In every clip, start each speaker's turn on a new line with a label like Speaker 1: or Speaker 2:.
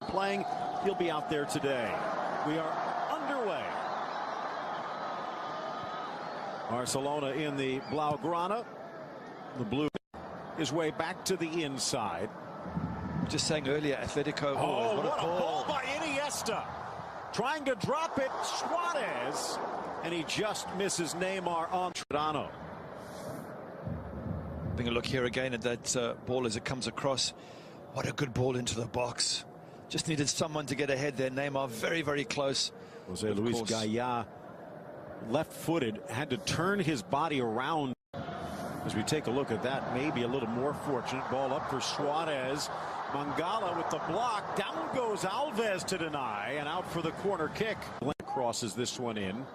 Speaker 1: playing, he'll be out there today. We are underway. Barcelona in the Blaugrana. The blue his way back to the inside.
Speaker 2: Just saying earlier, Atletico.
Speaker 1: Oh, what a ball by Iniesta. Trying to drop it, Suarez, and he just misses Neymar on Trano.
Speaker 2: Having a look here again at that ball as it comes across. What a good ball into the box. Just needed someone to get ahead there. Neymar very, very close.
Speaker 1: Jose Luis Gaya, left-footed, had to turn his body around. As we take a look at that, maybe a little more fortunate. Ball up for Suarez. Mangala with the block. Down goes Alves to deny, and out for the corner kick. Crosses this one in.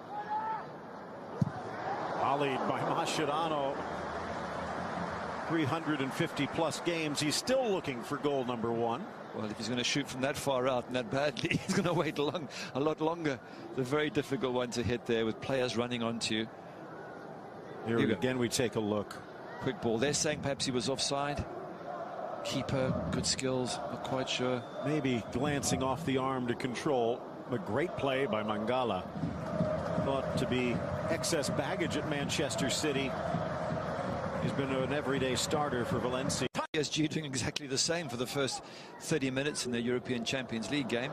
Speaker 1: Volleyed by Mascherano. 350-plus games. He's still looking for goal number one.
Speaker 2: Well, if he's going to shoot from that far out and that badly, he's going to wait a lot longer. It's a very difficult one to hit there with players running onto you.
Speaker 1: Here again, we take a look.
Speaker 2: Quick ball. They're saying perhaps he was offside. Keeper, good skills, not quite sure.
Speaker 1: Maybe glancing off the arm to control. A great play by Mangala. Thought to be excess baggage at Manchester City. He's been an everyday starter for Valencia.
Speaker 2: PSG doing exactly the same for the first 30 minutes in the European Champions League game.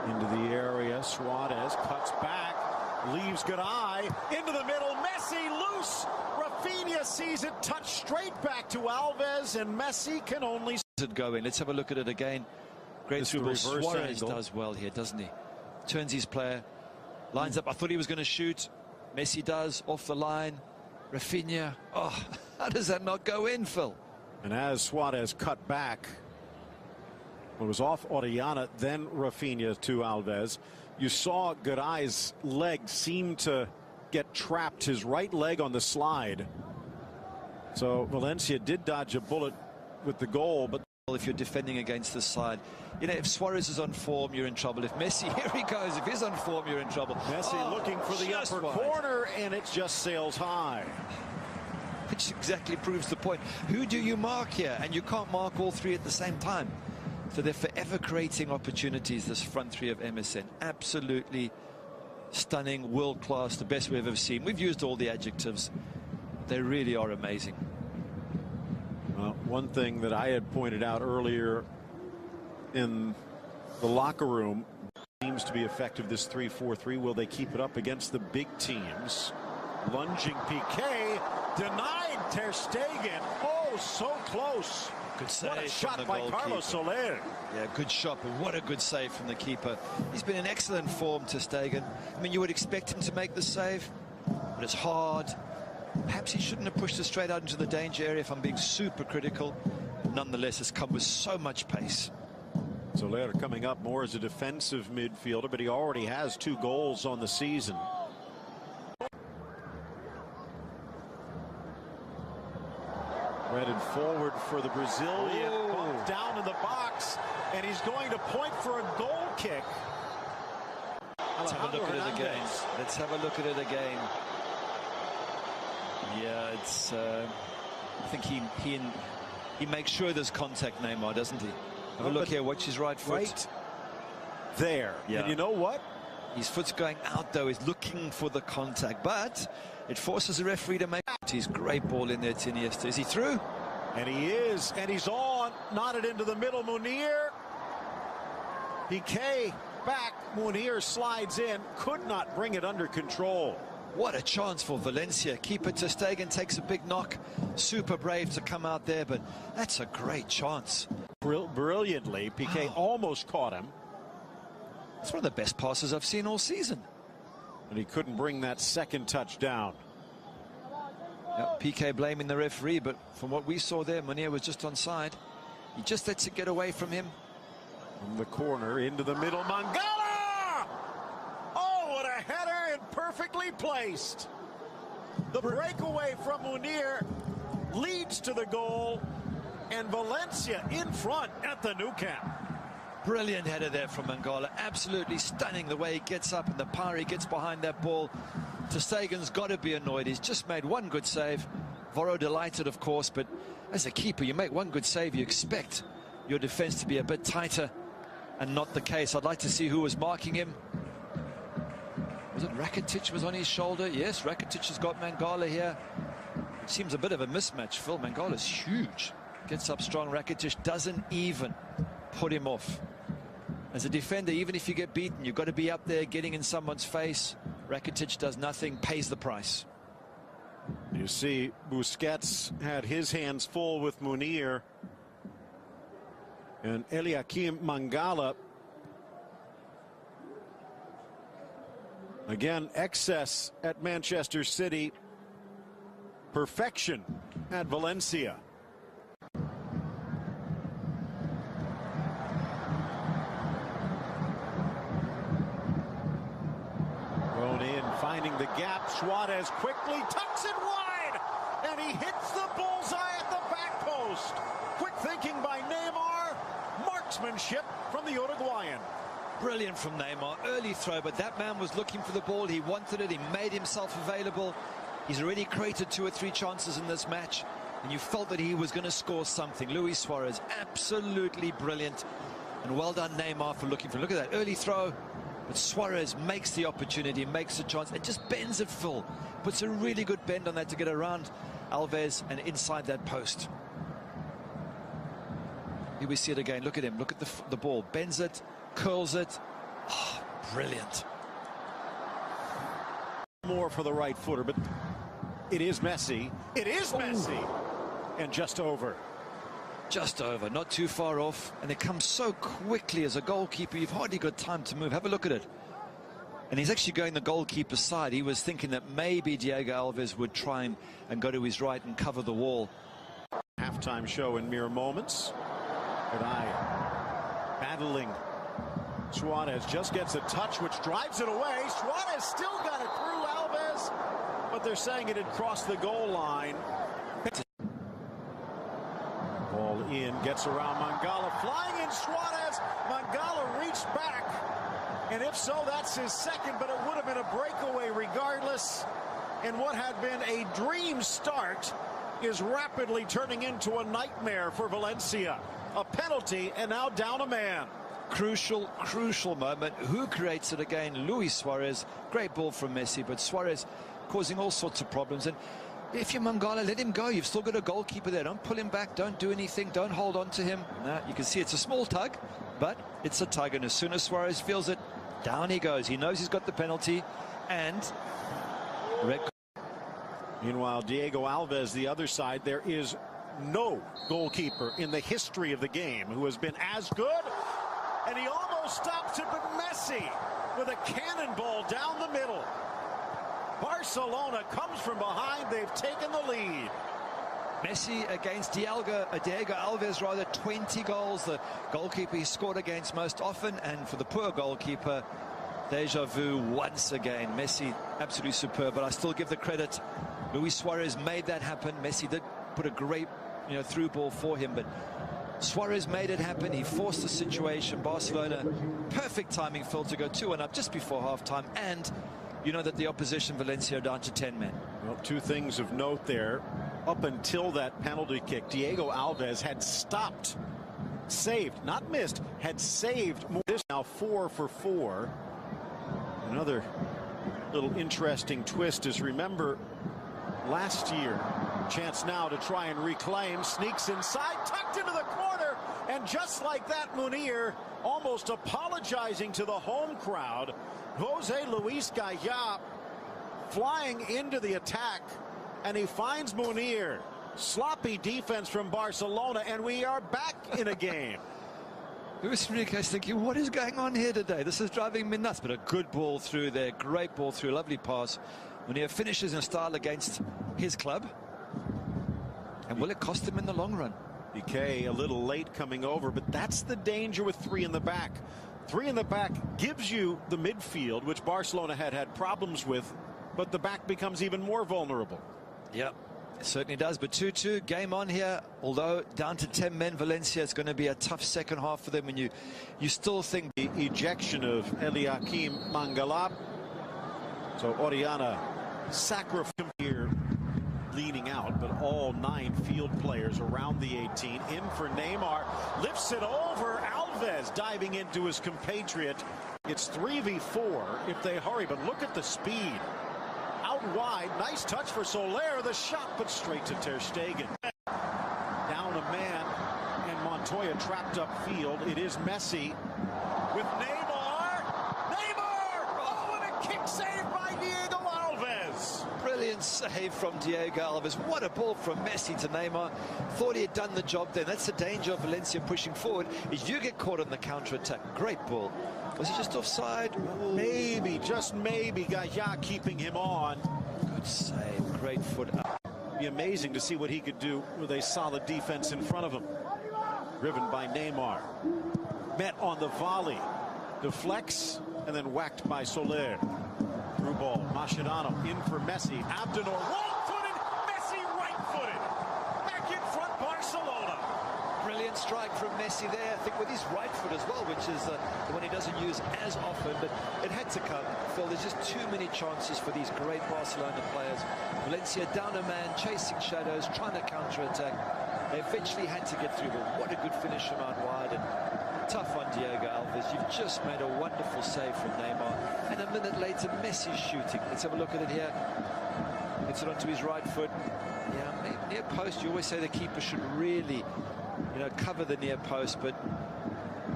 Speaker 1: Into the area, Suarez cuts back, leaves good eye, into the middle, Messi loose. Rafinha sees it touch straight back to Alves, and Messi can only
Speaker 2: it go in. Let's have a look at it again. Great through ball. Suarez does well here, doesn't he? Turns his player, lines up. I thought he was going to shoot. Messi does, off the line. Rafinha, oh, how does that not go in, Phil?
Speaker 1: And as Suarez cut back, it was off Orellana, then Rafinha to Alves. You saw Garay's leg seem to get trapped, his right leg on the slide. So Valencia did dodge a bullet with the goal, but
Speaker 2: if you're defending against this side, you know, if Suarez is on form, you're in trouble. If Messi, here he goes, if he's on form, you're in trouble.
Speaker 1: Messi looking for the upper corner, and it just sails high.
Speaker 2: Which exactly proves the point. Who do you mark here? And you can't mark all three at the same time. So they're forever creating opportunities, this front three of MSN. Absolutely stunning, world-class, the best we've ever seen. We've used all the adjectives. They really are amazing.
Speaker 1: Well, one thing that I had pointed out earlier in the locker room seems to be effective, this 3-4-3. Will they keep it up against the big teams? Lunging Piqué, denied Ter Stegen. Oh, so close.
Speaker 2: Good save.
Speaker 1: What a shot by Carlos Soler.
Speaker 2: Yeah, good shot, but what a good save from the keeper. He's been in excellent form, Ter Stegen. I mean, you would expect him to make the save, but it's hard. Perhaps he shouldn't have pushed it straight out into the danger area if I'm being super critical. Nonetheless, it's come with so much pace.
Speaker 1: Soler coming up more as a defensive midfielder, but he already has 2 goals on the season. Headed forward for the Brazilian. Down in the box, and he's going to point for a goal kick.
Speaker 2: Let's have a look at it again. Let's have a look at it again. Yeah, it's. I think he makes sure there's contact, Neymar, doesn't he? Have a look here. Watch his right foot.
Speaker 1: Right there. Yeah. And you know what?
Speaker 2: His foot's going out, though. He's looking for the contact, but it forces the referee to make his great ball in there to Iniesta. Is he through?
Speaker 1: And he is, and he's on. Knotted into the middle. Munir. Piqué back. Munir slides in. Could not bring it under control.
Speaker 2: What a chance for Valencia. Keeper Ter Stegen takes a big knock. Super brave to come out there, but that's a great chance.
Speaker 1: Brilliantly. Piqué almost caught him.
Speaker 2: It's one of the best passes I've seen all season.
Speaker 1: And he couldn't bring that second touch down.
Speaker 2: Yep, Piqué blaming the referee, but from what we saw there, Munir was just onside. He just lets it get away from him.
Speaker 1: From the corner into the middle, Mangala! Oh, what a header, and perfectly placed. The breakaway from Munir leads to the goal, and Valencia in front at the Nou Camp.
Speaker 2: Brilliant header there from Mangala. Absolutely stunning the way he gets up and the power he gets behind that ball. Ter Stegen's got to be annoyed. He's just made one good save. Voro delighted, of course, but as a keeper, you make one good save, you expect your defense to be a bit tighter. and not the case. I'd like to see who was marking him. Was it Rakitic was on his shoulder? Yes, Rakitic has got Mangala here. It seems a bit of a mismatch, Phil. Mangala is huge. Gets up strong. Rakitic doesn't even put him off. As a defender, even if you get beaten, you've got to be up there getting in someone's face. Rakitic does nothing, pays the price.
Speaker 1: You see, Busquets had his hands full with Munir. And Eliakim Mangala, again, excess at Manchester City, perfection at Valencia. Thrown in, finding the gap. Suarez quickly tucks it wide, and he hits the bullseye at the back post. Quick thinking by Neymar, marksmanship from the Uruguayan.
Speaker 2: Brilliant from Neymar, early throw, but that man was looking for the ball. He wanted it, he made himself available. He's already created 2 or 3 chances in this match, and you felt that he was going to score something. Luis Suarez, absolutely brilliant, and well done Neymar for looking for. Look at that early throw, but Suarez makes the opportunity, makes the chance, and just bends it full. Puts a really good bend on that to get around Alves and inside that post. Here we see it again. Look at him. Look at the ball. Bends it, curls it. Oh, brilliant.
Speaker 1: More for the right footer, but it is Messi. It is Messi. And just over.
Speaker 2: Just over. Not too far off. And it comes so quickly as a goalkeeper. You've hardly got time to move. Have a look at it. And he's actually going the goalkeeper's side. He was thinking that maybe Diego Alves would try and go to his right and cover the wall.
Speaker 1: Halftime show in mere moments. Good eye. Battling. Suarez just gets a touch, which drives it away. Suarez still got it through Alves, but they're saying it had crossed the goal line. Ball in, gets around Mangala, flying in Suarez. Mangala reached back, and if so, that's his second, but it would have been a breakaway regardless. And what had been a dream start is rapidly turning into a nightmare for Valencia. A penalty, and now down a man.
Speaker 2: Crucial moment. Who creates it again? Luis Suarez. Great ball from Messi, but Suarez causing all sorts of problems. And if you're Mangala, let him go. You've still got a goalkeeper there. Don't pull him back. Don't do anything. Don't hold on to him. No, you can see it's a small tug, but it's a tug. And as soon as Suarez feels it, down he goes. He knows he's got the penalty. And red.
Speaker 1: Meanwhile, Diego Alves, the other side, there is no goalkeeper in the history of the game who has been as good. And he almost stops it, but Messi with a cannonball down the middle. Barcelona comes from behind. They've taken the lead.
Speaker 2: Messi against Diego Alves, rather, 20 goals. The goalkeeper he scored against most often. And for the poor goalkeeper, deja vu once again. Messi, absolutely superb. But I still give the credit. Luis Suarez made that happen. Messi did put a great, through ball for him, but Suarez made it happen. He forced the situation. Barcelona, perfect timing, Phil, to go 2-1 up just before halftime. And you know that the opposition, Valencia, are down to 10 men.
Speaker 1: Well, 2 things of note there. Up until that penalty kick, Diego Alves had stopped, saved, not missed, had saved. This now 4 for 4. Another little interesting twist is, remember, last year, chance now to try and reclaim, sneaks inside, tucked into the corner, and just like that, Munir almost apologizing to the home crowd. Jose Luis Gaya flying into the attack, and he finds Munir. Sloppy defense from Barcelona, and we are back in a game.
Speaker 2: Luis Enriquez thinking, what is going on here today? This is driving me nuts. But a good ball through there, great ball through, lovely pass. Munir finishes in style against his club. And will it cost him in the long run?
Speaker 1: Piqué a little late coming over, but that's the danger with 3 in the back. 3 in the back gives you the midfield, which Barcelona had problems with, but the back becomes even more vulnerable.
Speaker 2: Yep, it certainly does. But 2-2, game on here. Although down to 10 men, Valencia, is going to be a tough second half for them. And you still think
Speaker 1: the ejection of Eliakim Mangala. So Oriana sacrificed here. leaning out, but all 9 field players around the 18. In for Neymar, lifts it over. Alves diving into his compatriot. It's 3v4 if they hurry, but look at the speed. Out wide, nice touch for Soler. The shot, but straight to Ter Stegen. Down a man, and Montoya trapped upfield. It is Messi with Neymar. Neymar! Oh, and a kick save by Diego Alves.
Speaker 2: Brilliant save from Diego Alves. What a ball from Messi to Neymar. Thought he had done the job then. That's the danger of Valencia pushing forward, is you get caught on the counter-attack. Great ball. Was he just offside?
Speaker 1: Maybe, just maybe. Gaia keeping him on.
Speaker 2: Good save. Great foot up.
Speaker 1: It'd be amazing to see what he could do with a solid defense in front of him. Driven by Neymar. Met on the volley. Deflects and then whacked by Soler. Through ball. Mascherano in for Messi. Abdenor wrong-footed. Messi right-footed. Back in front, Barcelona.
Speaker 2: Brilliant strike from Messi there, I think with his right foot as well, which is the one he doesn't use as often, but it had to come. Phil, there's just too many chances for these great Barcelona players. Valencia down a man, chasing shadows, trying to counter-attack. They eventually had to get through, but what a good finish from out wide, and tough on Diego Alves. You've just made a wonderful save from Neymar, and a minute later, Messi's shooting. Let's have a look at it here. Gets it onto his right foot. Yeah, near post, you always say the keeper should really, cover the near post, but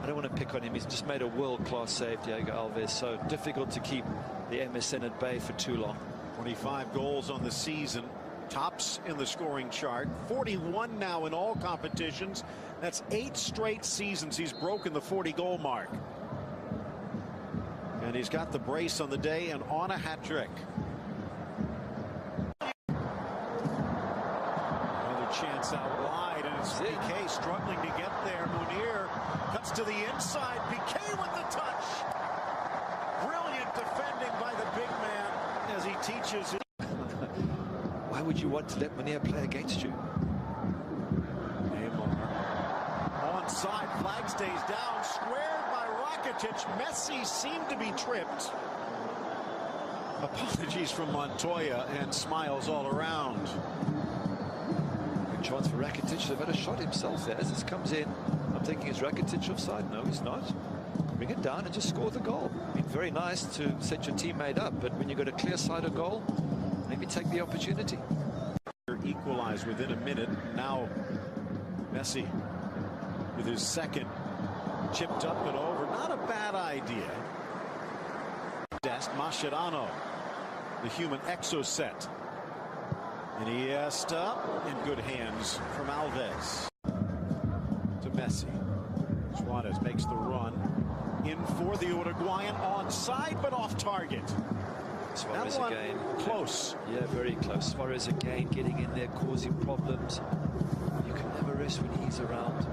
Speaker 2: I don't want to pick on him. He's just made a world-class save, Diego Alves. So difficult to keep the MSN at bay for too long.
Speaker 1: 25 goals on the season. Tops in the scoring chart. 41 now in all competitions. That's 8 straight seasons he's broken the 40-goal mark. And he's got the brace on the day and on a hat-trick. Another chance out wide, and it's Piqué struggling to get there. Munir cuts to the inside. Piqué with the touch. Brilliant defending by the big man as he teaches it.
Speaker 2: Why would you want to let Munir play against you?
Speaker 1: Neymar onside, flag stays down, squared by Rakitic. Messi seemed to be tripped. Apologies from Montoya, and smiles all around.
Speaker 2: Good chance for Rakitic. They've had a shot himself there as this comes in. I'm thinking, is Rakitic offside? No, he's not. Bring it down and just score the goal. I mean, very nice to set your teammate up, but when you've got a clear-sided goal, maybe take the opportunity.
Speaker 1: Equalized within a minute. Now Messi with his second, chipped up and over. Not a bad idea. Mascherano, the human exoset. Iniesta in good hands from Alves to Messi. Suarez makes the run in for the Uruguayan, onside but off target.
Speaker 2: Suarez again.
Speaker 1: Close.
Speaker 2: Yeah, very close. Suarez again getting in there, causing problems. You can never rest when he's around.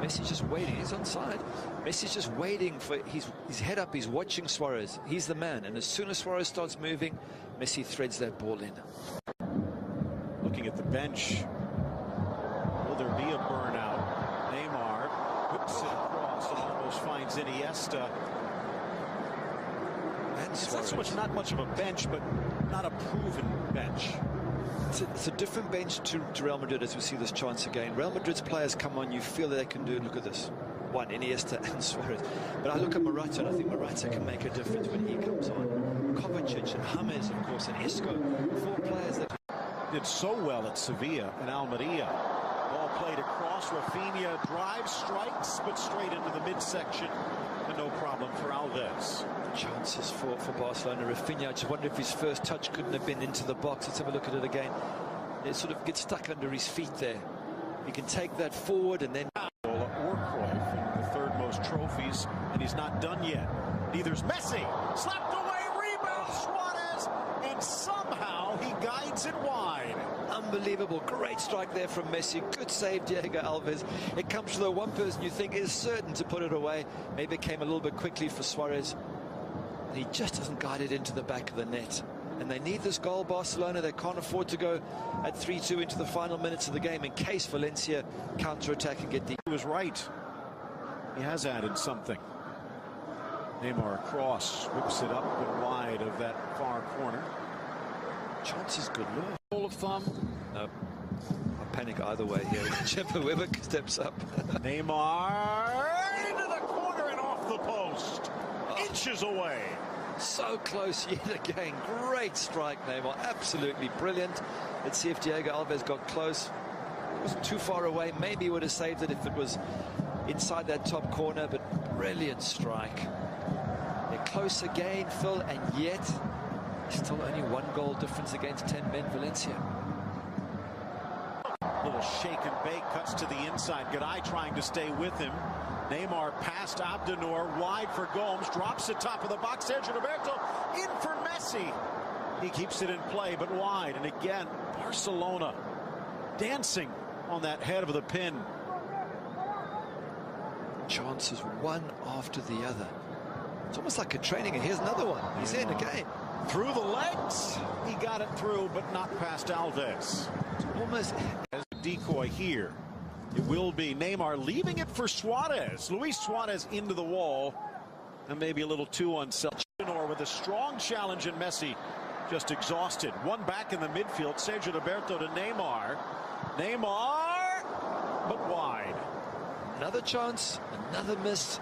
Speaker 2: Messi's just waiting. He's onside. Messi's just waiting for his head up. He's watching Suarez. He's the man. And as soon as Suarez starts moving, Messi threads that ball in.
Speaker 1: Looking at the bench. Will there be a burnout? Neymar whips it across and almost finds Iniesta. It's not much of a bench, but not a proven bench.
Speaker 2: It's a different bench to Real Madrid as we see this chance again. Real Madrid's players come on, you feel that they can do it. Look at this. One, Iniesta and Suarez. But I look at Morata, and I think Morata can make a difference when he comes on. Kovacic and James, of course, and Isco. 4 players that
Speaker 1: did so well at Sevilla and Almeria. Ball played across. Rafinha drives, strikes, but straight into the midsection. And no problem for Alves.
Speaker 2: Chances for Barcelona. Rafinha, I just wonder if his first touch couldn't have been into the box. Let's have a look at it again. It sort of gets stuck under his feet there. He can take that forward and then...
Speaker 1: Orcroy, the 3rd most trophies, and he's not done yet. Neither's Messi. Slapped away, rebound, Suarez, and somehow he guides it wide.
Speaker 2: Unbelievable. Great strike there from Messi. Good save, Diego Alves. It comes to the one person you think is certain to put it away. Maybe it came a little bit quickly for Suarez. He just doesn't guide it into the back of the net. And they need this goal, Barcelona. They can't afford to go at 3-2 into the final minutes of the game in case Valencia counter-attack and get the...
Speaker 1: He was right. He has added something. Neymar across, whips it up and wide of that far corner.
Speaker 2: Chances galore.
Speaker 1: Rule of thumb.
Speaker 2: No. I panic either way here. Whoever steps up.
Speaker 1: Neymar into the corner and off the post. Inches away.
Speaker 2: So close yet again. Great strike, Neymar. Absolutely brilliant. Let's see if Diego Alves got close. Wasn't too far away. Maybe he would have saved it if it was inside that top corner, but brilliant strike. They're close again, Phil, and yet still only 1 goal difference against 10 men, Valencia.
Speaker 1: Little shake and bake, cuts to the inside. Garay trying to stay with him. Neymar past Abdenor, wide for Gomes, drops it top of the box. Sergio Roberto in for Messi. He keeps it in play, but wide. And again, Barcelona dancing on that head of the pin.
Speaker 2: Chances one after the other. It's almost like a training. And here's another one. He's in again.
Speaker 1: Through the legs. He got it through, but not past Alves.
Speaker 2: It's almost
Speaker 1: as a decoy here. It will be Neymar leaving it for Suarez. Luis Suarez into the wall. And maybe a little too unselfish. With a strong challenge, and Messi just exhausted. One back in the midfield. Sergio Roberto to Neymar. Neymar, but wide.
Speaker 2: Another chance, another miss.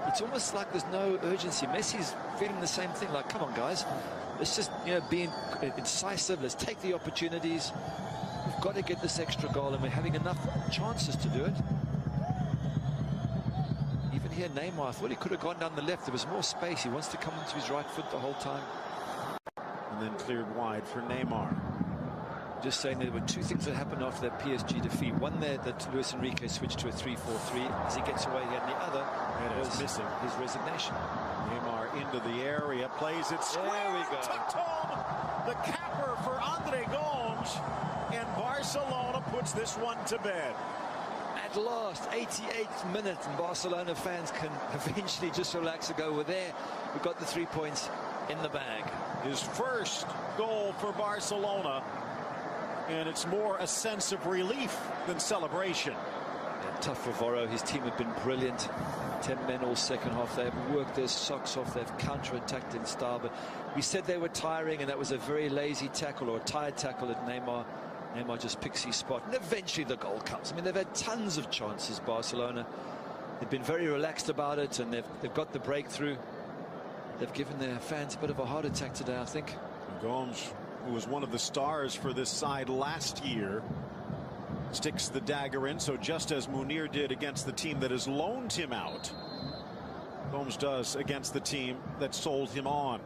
Speaker 2: It's almost like there's no urgency. Messi's feeling the same thing. Like, come on, guys. Let's just, be incisive. Let's take the opportunities. We've got to get this extra goal, and we're having enough chances to do it. Even here, Neymar, I thought he could have gone down the left. There was more space. He wants to come into his right foot the whole time.
Speaker 1: And then cleared wide for Neymar.
Speaker 2: Just saying there were 2 things that happened after that PSG defeat. One there that Luis Enrique switched to a 3-4-3 as he gets away here, and the other was missing his resignation.
Speaker 1: Neymar into the area, plays it square.
Speaker 2: There we go.
Speaker 1: Tucked home. The capper for Andre Gomes, and Barcelona puts this one to bed.
Speaker 2: At last, 88th minute, and Barcelona fans can eventually just relax and go, we're there. We've got the 3 points in the bag.
Speaker 1: His first goal for Barcelona. And it's more a sense of relief than celebration.
Speaker 2: Yeah, tough for Voro. His team have been brilliant. 10 men all second half. They've worked their socks off. They've counter-attacked in style. But we said they were tiring, and that was a very lazy tackle or a tired tackle at Neymar. Neymar just picks his spot. And eventually the goal comes. I mean, they've had tons of chances, Barcelona. They've been very relaxed about it, and they've got the breakthrough. They've given their fans a bit of a heart attack today, I think.
Speaker 1: Gomes, who was one of the stars for this side last year, sticks the dagger in. So just as Munir did against the team that has loaned him out, Gomes does against the team that sold him on.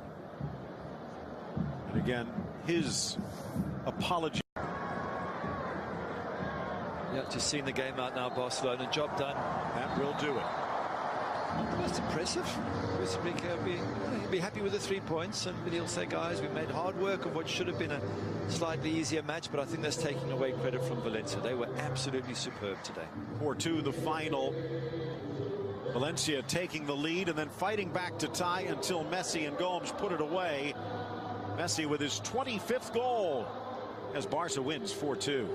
Speaker 1: And again, his apology.
Speaker 2: Yeah, just seeing the game out now, Barcelona. Job done.
Speaker 1: That will do it.
Speaker 2: That's impressive. Luis Enrique will be happy with the 3 points, and he'll say, guys, we made hard work of what should have been a slightly easier match, but I think that's taking away credit from Valencia. They were absolutely superb today.
Speaker 1: 4-2 the final. Valencia taking the lead and then fighting back to tie until Messi and Gomes put it away. Messi with his 25th goal as Barca wins 4-2.